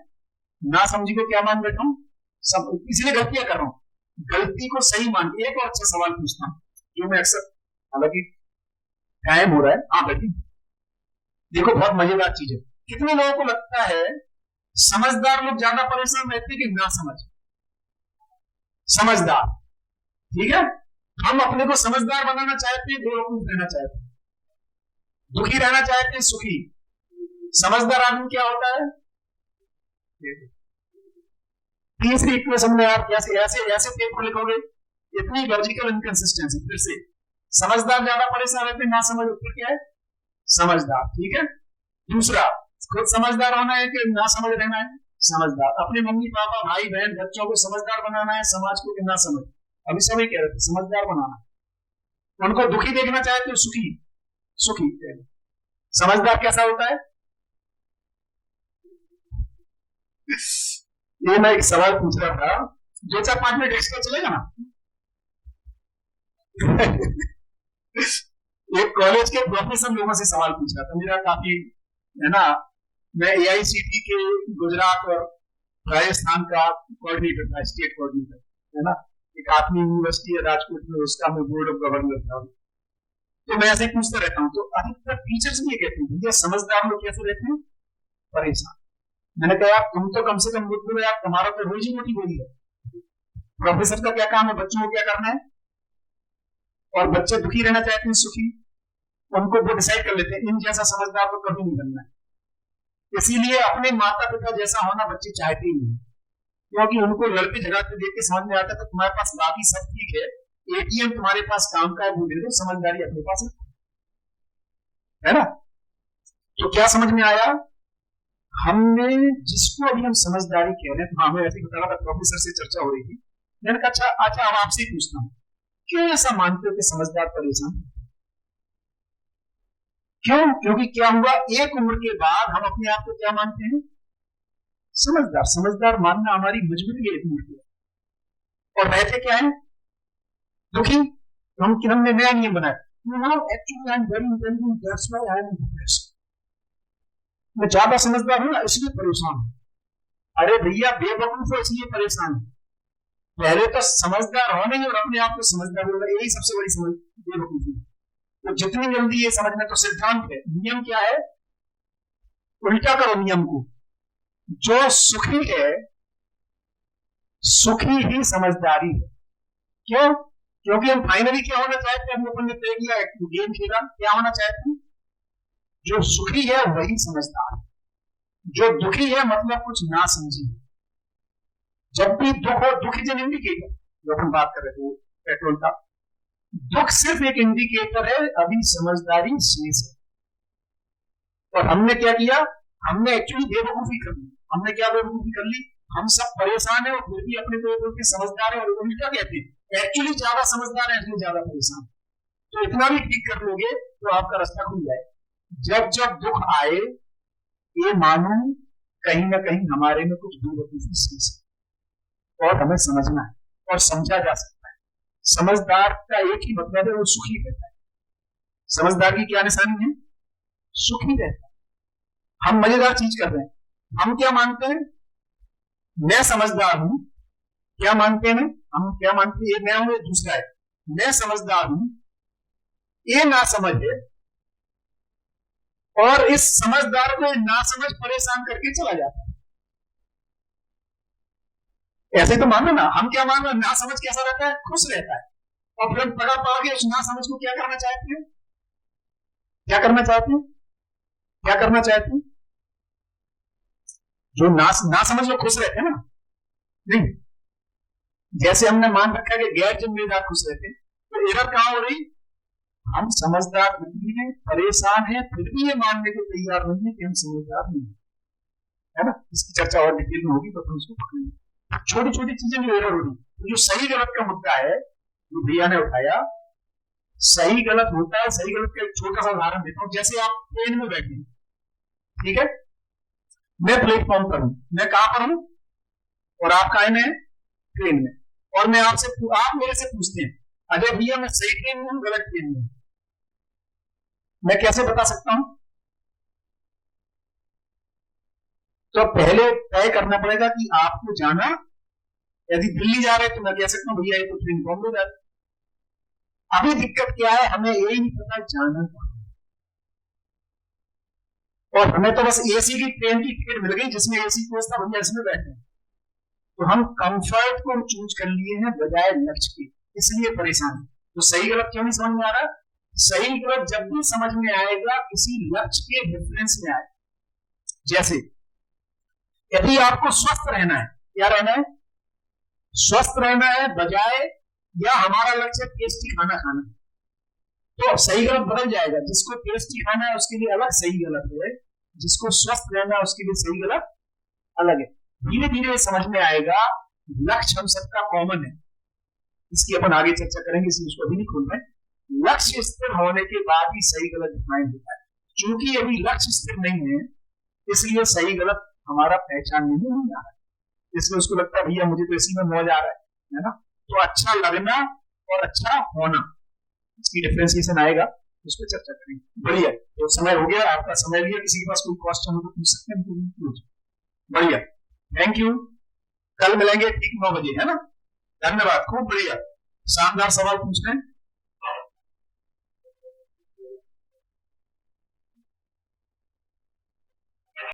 ना समझी को क्या मान बैठा हूं, सब इसलिए गलतियां कर रहा हूं, गलती को सही मान। एक और अच्छा सवाल पूछता हूं जो मैं अक्सर, हालांकि टाइम हो रहा है, हाँ बैठी, देखो बहुत मजेदार चीज है। कितने लोगों को लगता है समझदार लोग ज्यादा परेशान रहते कि ना समझ? समझदार, ठीक है, हम अपने को समझदार बनाना चाहते हैं, बेवकूफ रहना चाहते हैं, दुखी रहना चाहते हैं, सुखी। समझदार आदमी क्या होता है? तीसरी इक्वेशन में आप कैसे ऐसे ऐसे पेपर लिखोगे, इतनी लॉजिकल इनकंसिस्टेंसी। फिर से समझदार ज्यादा परेशान रहते हैं, ना समझ उत्तर क्या है? समझदार, ठीक है। दूसरा, खुद समझदार होना है कि ना समझ रहना है? समझदार। अपने मम्मी पापा भाई बहन बच्चों को समझदार बनाना है, समाज को कि ना समझ? अभी सभी कह रहे थे समझदार बनाना। उनको दुखी देखना चाहते हो, सुखी? सुखी। समझदार कैसा होता है? ये मैं एक सवाल पूछ रहा था, 2-4-5 मिनट एक्स्ट्रा चलेगा ना? एक कॉलेज के प्रोफेसर लोगों से सवाल पूछ रहा था, मेरा काफी है ना, मैं AICT के गुजरात और राजस्थान का कोऑर्डिनेटर था, स्टेट कोऑर्डिनेटर, है ना। एक आत्मी यूनिवर्सिटी है राजकोट में, उसका मैं बोर्ड ऑफ गवर्नर था। तो मैं ऐसे पूछता रहता हूँ, तो अधिकतर टीचर्स भी ये कहते हैं भैया समझदार लोग कैसे रहते हैं? परेशान। मैंने कहा यार तुम तो कम से कम बुद्ध हो यार, तुम्हारा तो रोजी रोटी वही है। प्रोफेसर का क्या काम है? बच्चों को क्या करना है? और बच्चे दुखी रहना चाहते हैं, सुखी? उनको वो डिसाइड कर लेते हैं, इन जैसा समझदार को कभी नहीं बनना है। इसीलिए अपने माता पिता जैसा होना बच्चे चाहते ही नहीं, क्योंकि उनको लड़ते झगड़ते देख के समझ में आता है तुम्हारे पास बाकी सब ठीक है, ATM तुम्हारे पास काम का है, वो दे दो, समझदारी अपने पास है ना। तो क्या समझ में आया? हमने जिसको अभी हम समझदारी कह रहे हैं, तो हमें ऐसे ही बता रहा था, प्रोफेसर से चर्चा हो रही थी। मैंने कहा अच्छा अब आपसे ही पूछता हूँ, क्यों ऐसा मानते हो कि समझदार परेशान? क्यों? क्योंकि क्या हुआ, एक उम्र के बाद हम अपने आप को क्या मानते हैं? समझदार। समझदार मानना हमारी मजबूरी है एक उम्र के, और रहते क्या है? दुखी। हमने नया नियम बनाया, actually I am very intelligent, that's why I am depressed. मैं ज्यादा समझदार हूं ना इसलिए परेशान हूं। अरे भैया बेवकूफ हो इसलिए परेशान हूं। पहले तो समझदार होने और अपने आप को समझदार बोलना, यही सबसे बड़ी समझ बेवकूफी है। तो जितनी जल्दी ये समझना, तो सिद्धांत है, नियम क्या है? उल्टा करो नियम को। जो सुखी है, सुखी ही समझदारी है। क्यों? क्योंकि हम फाइनली क्या होना चाहते हैं? हम अपन ने तय किया, गेम खेला, क्या होना चाहते हैं? जो सुखी है वही समझदार है, जो दुखी है मतलब कुछ ना समझी। जब भी दुख हो, दुख इज एन इंडिकेटर, जो हम बात कर रहे थे पेट्रोल का, दुख सिर्फ एक इंडिकेटर है, अभी समझदारी शेष है। और हमने क्या किया? हमने एक्चुअली बेवकूफी कर ली। हमने क्या बेवकूफी कर ली? हम सब परेशान है और फिर भी अपने को समझदार है, और उल्टा कहते हैं एक्चुअली ज्यादा समझदार है इसलिए ज्यादा परेशान। तो इतना भी ठीक कर लोगे तो आपका रास्ता खुल जाए। जब जब दुख आए, ये मानो कहीं ना कहीं हमारे में कुछ बेवकूफी शेष है, और हमें समझना है और समझा जा सकता है। समझदार का एक ही मतलब है, वो सुखी रहता है। समझदार की क्या निशानी है? सुखी रहता है। हम मजेदार चीज कर रहे हैं, हम क्या मानते हैं? मैं समझदार हूं। क्या मानते हैं? हम क्या मानते हैं? ये मैं हूं, दूसरा है। मैं समझदार हूं, ये ना समझ है, और इस समझदार को ना समझ परेशान करके चला जाता है। ऐसे तो मानो ना, हम क्या मान रहे हैं? ना समझ कैसा रहता है? खुश रहता है। और फिर पढ़ा पढ़ा के उस ना समझ को क्या करना चाहते हैं? क्या करना चाहते हैं? क्या करना चाहते हैं? जो ना समझ लोग खुश रहते हैं ना, नहीं। जैसे हमने मान रखा है कि गैर जिम्मेदार खुश रहते हैं, तो एरर कहां हो रही? हम समझदार नहीं है, परेशान है, फिर भी ये मानने को तैयार नहीं है कि हम समझदार नहीं है ना। इसकी चर्चा और डिटेल में होगी तो हम उसको पकड़ेंगे। छोटी छोटी चीजें जो एरर हो रही, तो जो सही गलत का मुद्दा है जो भैया ने उठाया, सही गलत होता है। सही गलत का एक छोटा सा उदाहरण देता हूं। जैसे आप ट्रेन में बैठे, ठीक है, मैं प्लेटफॉर्म पर हूं, मैं कहां पर हूं, और आप कहां में? ट्रेन में। और मैं आप मेरे से पूछते हैं अजय भैया मैं सही ट्रेन में हूं, गलत ट्रेन में हूं? मैं कैसे बता सकता हूं? तो पहले तय करना पड़ेगा कि आपको जाना, यदि दिल्ली जा रहे तो मैं कह सकता हूं भैया ये तो ट्रेन बॉम्बे जा रही। अभी दिक्कत क्या है? हमें यही नहीं पता जाना कहां। और हमें तो बस एसी की ट्रेन की टिकट मिल गई जिसमें एसी व्यवस्था बढ़िया, इसमें बैठे हैं, तो हम कंफर्ट को चूज कर लिए हैं बजाय लक्ष्य के, इसलिए परेशान है। तो सही गलत क्यों नहीं समझ में आ रहा? सही गलत जब भी समझ में आएगा किसी लक्ष्य के डिफरेंस में आए। जैसे यदि आपको स्वस्थ रहना है, क्या रहना है? स्वस्थ रहना है बजाय, या हमारा लक्ष्य टेस्टी खाना खाना है, तो सही गलत बदल जाएगा। जिसको टेस्टी खाना है उसके लिए अलग सही गलत है, जिसको स्वस्थ रहना है उसके लिए सही गलत अलग है। धीरे धीरे समझ में आएगा लक्ष्य हम सबका कॉमन है, इसकी अपन आगे चर्चा करेंगे, इसलिए उसको अभी नहीं खोल रहे। लक्ष्य स्थिर होने के बाद ही सही गलत डिफाइन होता है। क्योंकि अभी लक्ष्य स्थिर नहीं है इसलिए सही गलत हमारा पहचान में नहीं आ रहा है, इसलिए उसको लगता है भैया मुझे तो इसी में मौज आ रहा है ना। तो अच्छा लगना और अच्छा होना, इसकी डिफरेंशिएशन आएगा, उस पर चर्चा करेंगे। बढ़िया, तो समय हो गया, आपका समय लिया, किसी के पास कोई क्वेश्चन हो तो पूछ सकते हैं। बढ़िया, थैंक यू। कल मिलेंगे ठीक 9 बजे, है ना। धन्यवाद, खूब बढ़िया, शानदार सवाल पूछ रहे हैं।